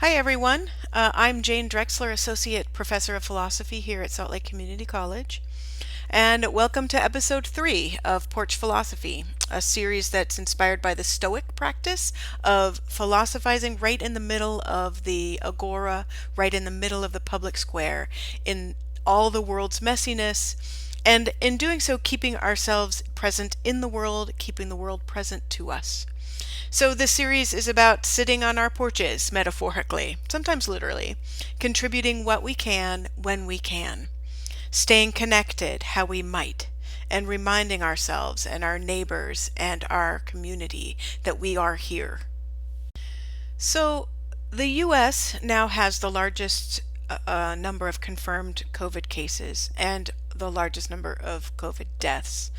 Hi, everyone. I'm Jane Drexler, Associate Professor of Philosophy here at Salt Lake Community College. And welcome to episode 3 of Porch Philosophy, a series that's inspired by the Stoic practice of philosophizing right in the middle of the agora, right in the middle of the public square, in all the world's messiness, and in doing so, keeping ourselves present in the world, keeping the world present to us. So this series is about sitting on our porches, metaphorically, sometimes literally, contributing what we can when we can, staying connected how we might, and reminding ourselves and our neighbors and our community that we are here. So the U.S. now has the largest number of confirmed COVID cases and the largest number of COVID deaths.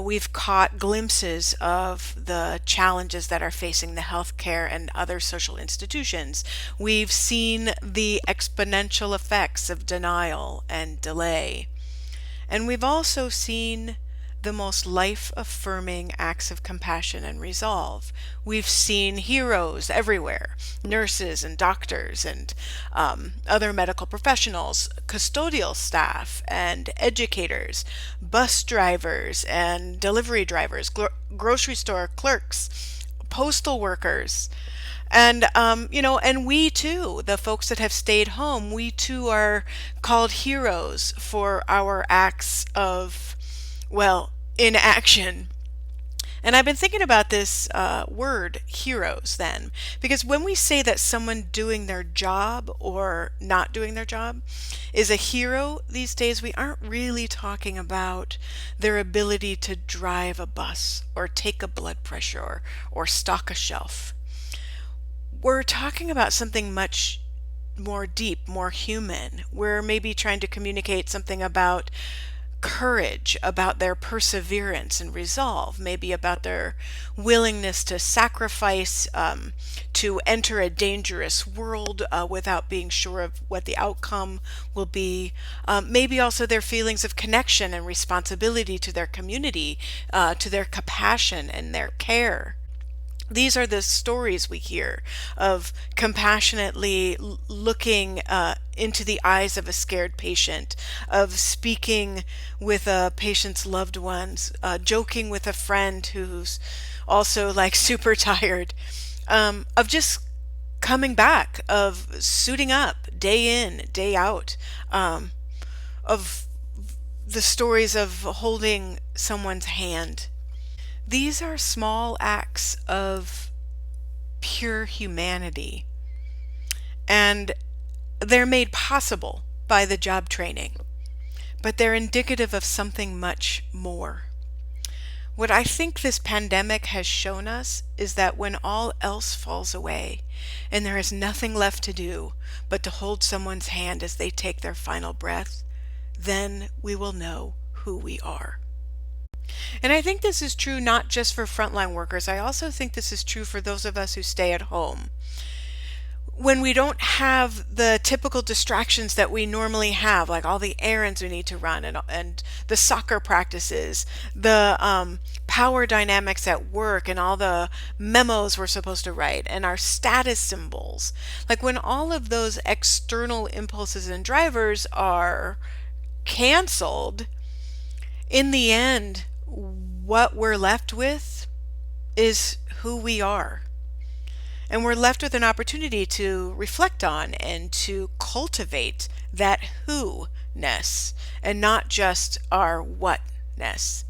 We've caught glimpses of the challenges that are facing the healthcare and other social institutions. We've seen the exponential effects of denial and delay. And we've also seen the most life-affirming acts of compassion and resolve. We've seen heroes everywhere, nurses and doctors and other medical professionals, custodial staff and educators, bus drivers and delivery drivers, grocery store clerks, postal workers. And we too, the folks that have stayed home, we too are called heroes for our acts of, well, inaction. And I've been thinking about this word, heroes, then, because when we say that someone doing their job or not doing their job is a hero these days, we aren't really talking about their ability to drive a bus or take a blood pressure or stock a shelf. We're talking about something much more deep, more human. We're maybe trying to communicate something about courage, about their perseverance and resolve, maybe about their willingness to sacrifice, to enter a dangerous world without being sure of what the outcome will be. Maybe also their feelings of connection and responsibility to their community, to their compassion and their care. These are the stories we hear of compassionately looking into the eyes of a scared patient, of speaking with a patient's loved ones, joking with a friend who's also like super tired, of just coming back, of suiting up day in, day out, of the stories of holding someone's hand. These are small acts of pure humanity, and they're made possible by the job training, but they're indicative of something much more. What I think this pandemic has shown us is that when all else falls away and there is nothing left to do but to hold someone's hand as they take their final breath, then we will know who we are. And I think this is true not just for frontline workers. I also think this is true for those of us who stay at home. When we don't have the typical distractions that we normally have, like all the errands we need to run and the soccer practices, the power dynamics at work and all the memos we're supposed to write and our status symbols, like when all of those external impulses and drivers are canceled, in the end, what we're left with is who we are. And we're left with an opportunity to reflect on and to cultivate that who-ness and not just our what-ness.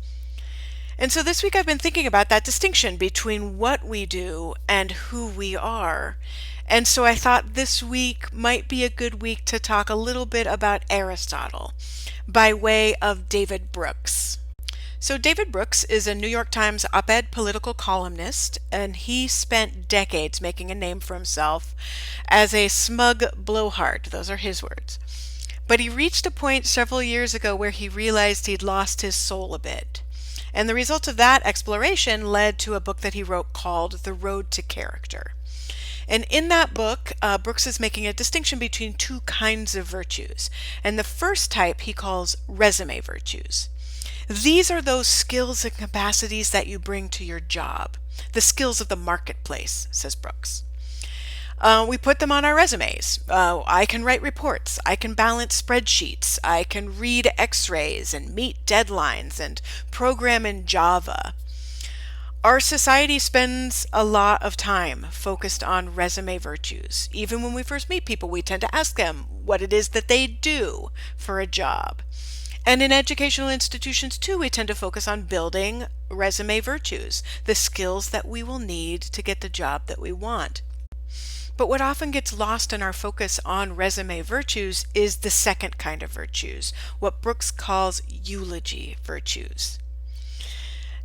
And so this week I've been thinking about that distinction between what we do and who we are. And so I thought this week might be a good week to talk a little bit about Aristotle by way of David Brooks. So David Brooks is a New York Times op-ed political columnist, and he spent decades making a name for himself as a smug blowhard. Those are his words. But he reached a point several years ago where he realized he'd lost his soul a bit. And the result of that exploration led to a book that he wrote called The Road to Character. And in that book, Brooks is making a distinction between two kinds of virtues. And the first type he calls resume virtues. These are those skills and capacities that you bring to your job, the skills of the marketplace, says Brooks. We put them on our resumes. I can write reports. I can balance spreadsheets. I can read x-rays and meet deadlines and program in Java. Our society spends a lot of time focused on resume virtues. Even when we first meet people, we tend to ask them what it is that they do for a job. And in educational institutions too, we tend to focus on building resume virtues, the skills that we will need to get the job that we want. But what often gets lost in our focus on resume virtues is the second kind of virtues, what Brooks calls eulogy virtues.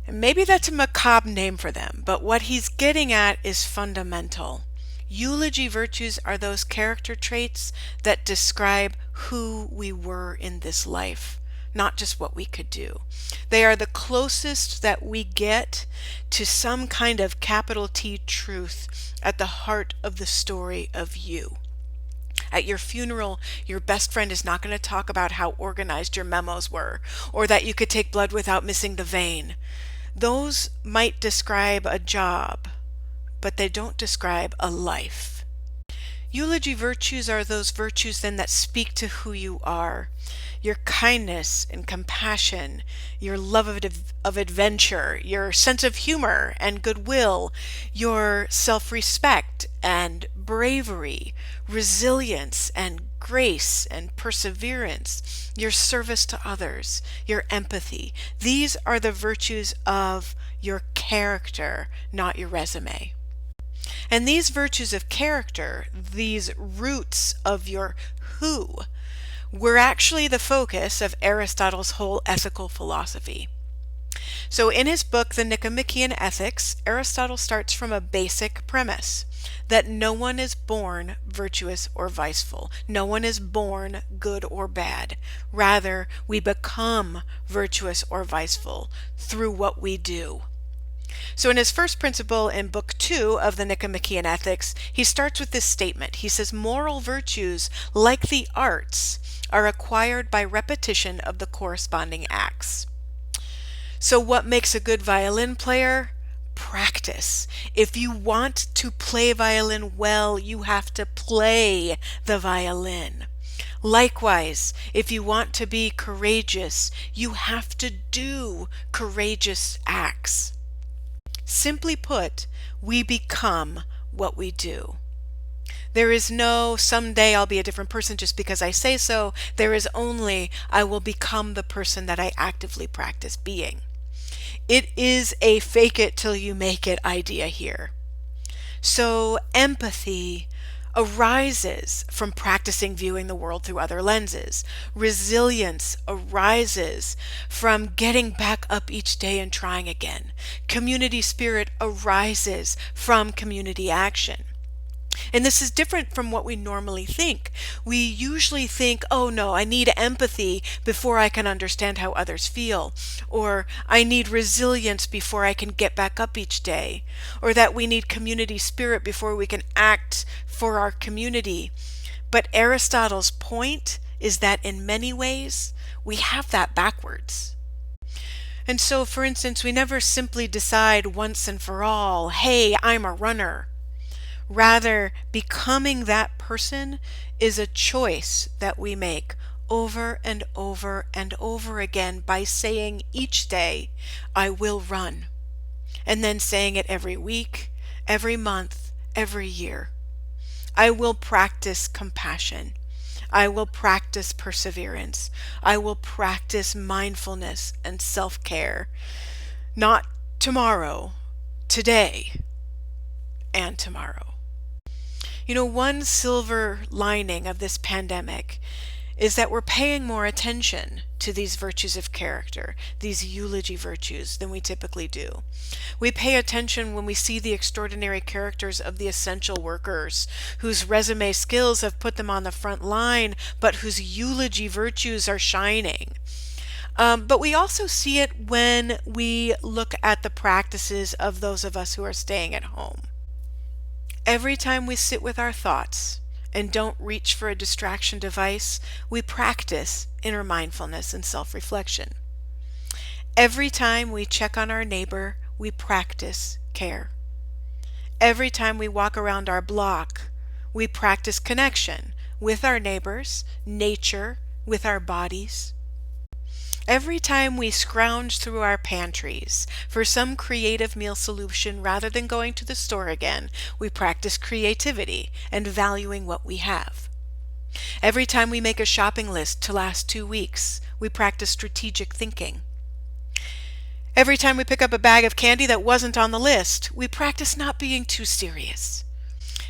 And maybe that's a macabre name for them, but what he's getting at is fundamental. Eulogy virtues are those character traits that describe who we were in this life, not just what we could do. They are the closest that we get to some kind of capital T truth at the heart of the story of you. At your funeral, your best friend is not going to talk about how organized your memos were, or that you could take blood without missing the vein. Those might describe a job, but they don't describe a life. Eulogy virtues are those virtues then that speak to who you are. Your kindness and compassion, your love of adventure, your sense of humor and goodwill, your self-respect and bravery, resilience and grace and perseverance, your service to others, your empathy. These are the virtues of your character, not your resume. And these virtues of character, these roots of your who, were actually the focus of Aristotle's whole ethical philosophy. So in his book, The Nicomachean Ethics, Aristotle starts from a basic premise that no one is born virtuous or viceful. No one is born good or bad. Rather, we become virtuous or viceful through what we do. So in his first principle in Book 2 of the Nicomachean Ethics, he starts with this statement. He says, moral virtues, like the arts, are acquired by repetition of the corresponding acts. So what makes a good violin player? Practice. If you want to play violin well, you have to play the violin. Likewise, if you want to be courageous, you have to do courageous acts. Simply put, we become what we do. There is no someday I'll be a different person just because I say so. There is only I will become the person that I actively practice being. It is a fake it till you make it idea here. So empathy arises from practicing viewing the world through other lenses. Resilience arises from getting back up each day and trying again. Community spirit arises from community action. And this is different from what we normally think. We usually think, oh no, I need empathy before I can understand how others feel. Or I need resilience before I can get back up each day. Or that we need community spirit before we can act for our community. But Aristotle's point is that in many ways, we have that backwards. And so, for instance, we never simply decide once and for all, hey, I'm a runner. Rather, becoming that person is a choice that we make over and over and over again by saying each day, I will run. And then saying it every week, every month, every year. I will practice compassion. I will practice perseverance. I will practice mindfulness and self-care. Not tomorrow, today, and tomorrow. You know, one silver lining of this pandemic is that we're paying more attention to these virtues of character, these eulogy virtues, than we typically do. We pay attention when we see the extraordinary characters of the essential workers whose resume skills have put them on the front line, but whose eulogy virtues are shining. But we also see it when we look at the practices of those of us who are staying at home. Every time we sit with our thoughts and don't reach for a distraction device, we practice inner mindfulness and self-reflection. Every time we check on our neighbor, we practice care. Every time we walk around our block, We practice connection with our neighbors, nature, with our bodies. Every time we scrounge through our pantries for some creative meal solution rather than going to the store again, we practice creativity and valuing what we have. Every time we make a shopping list to last 2 weeks, we practice strategic thinking. Every time we pick up a bag of candy that wasn't on the list, we practice not being too serious.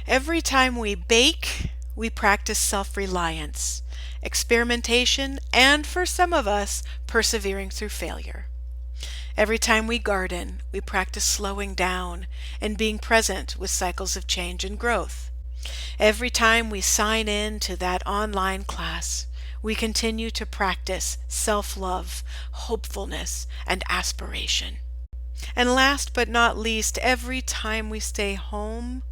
Every time we bake, we practice self-reliance, experimentation, and for some of us, persevering through failure. Every time we garden, we practice slowing down and being present with cycles of change and growth. Every time we sign in to that online class, we continue to practice self-love, hopefulness, and aspiration. And last but not least, every time we stay home,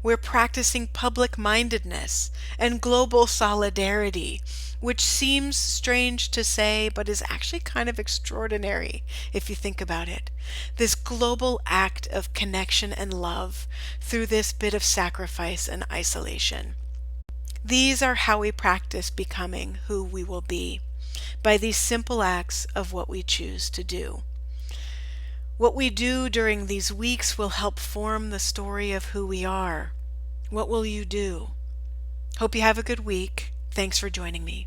we're practicing public-mindedness and global solidarity, which seems strange to say, but is actually kind of extraordinary if you think about it. This global act of connection and love through this bit of sacrifice and isolation. These are how we practice becoming who we will be, by these simple acts of what we choose to do. What we do during these weeks will help form the story of who we are. What will you do? Hope you have a good week. Thanks for joining me.